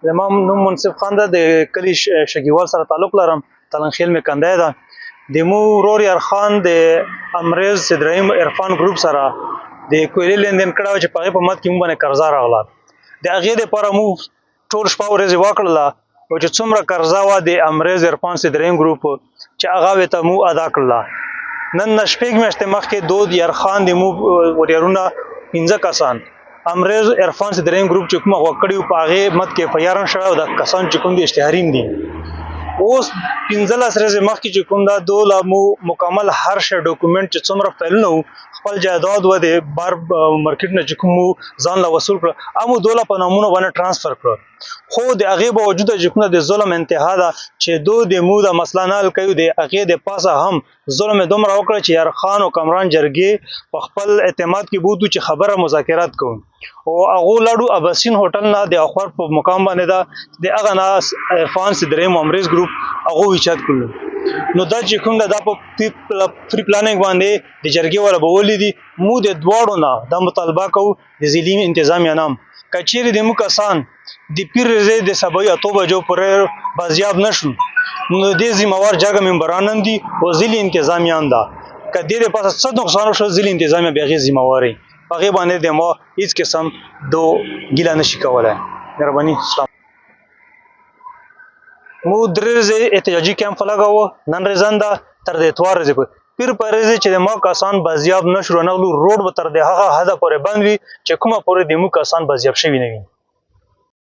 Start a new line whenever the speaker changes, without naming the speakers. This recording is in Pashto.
زما نوم منصف خان ده، د کلي شګیوال سره تعلق لرم. تلنخیل مې کنده ده. د مو ورور یارخان د امریز صدرایم عرفان ګروپ سره د کویلي لیندین کړی و چې په هغې په مد کې موږ باندې قرضه راغله. د هغې دپاره موږ ټول شپه ورځې وکړله او چې څومره قرضه وه د امریز عرفان صدرایم ګروپ چې هغه هغې ته موږ ادا کړله. نن نه شپږ میاشتې مخکې دود یارخان د موږ وریارونه 15 کسان امریز عرفان صدرایم ګروپ چې کومه غوږ کړي وو په هغې مد کې FIR شوی او د کسان چې کوم دي اشتهاریم دي. اوس 15 ورځې مخکې چې کوم دا دوله مو مکمل هر شی ډاکومنټ چې څومره فایلونه وو خپل جایداد و د بار مارکیټ نه چې کوم ځان له وصول کړه هغه دوله په نامونو باندې ترانسفر کړه. خو د هغې باوجوده چې کومه د ظلم انتها ده چې دو د مو د مسله نه حل کوي، د هغې د پاسه هم ظلم یې دومره وکړه چې یارخان او کمران جرګې په خپل اعتماد کې بوتو چې خبره مذاکرات کوو او هغو لاړو اباسین هوټل نه د اخور په مقام باندې ده د هغه نه عرفان صدرایم امریز ګروپ هغو ایجاد کړلو. نو دا چې کوم دا په پری پلانینګ باندې د جرګې والا به ولیدي مو د دواړو نه دا مطالبه کوو د ضلعي انتظامیه نه که چیرې د مو کسان د پیر ورځې د سبا 8 بجو پورې بازیاب نشو نو دې ذمہوار جګه ممبران دي او ضلعي انتظامیان ده. که دې د پاسه څه نقصان وشو ضلعي انتظامیه بیا هغې ذمہواري په هغې باندې د ما هیڅ قسم دو ګیله نشي کولی. مهرباني. سلام. مو 3 ورځې احتجاجي کیمپ لګاوه. نن ورځ ده تر د اتوار ورځې پورې پیر په ورځې چې د ما کسان بازیاب نشو رانغلو روډ به تر د هغه حده پورې بند وي چې کومه پورې د مو کسان بازیاب شوي نه وي.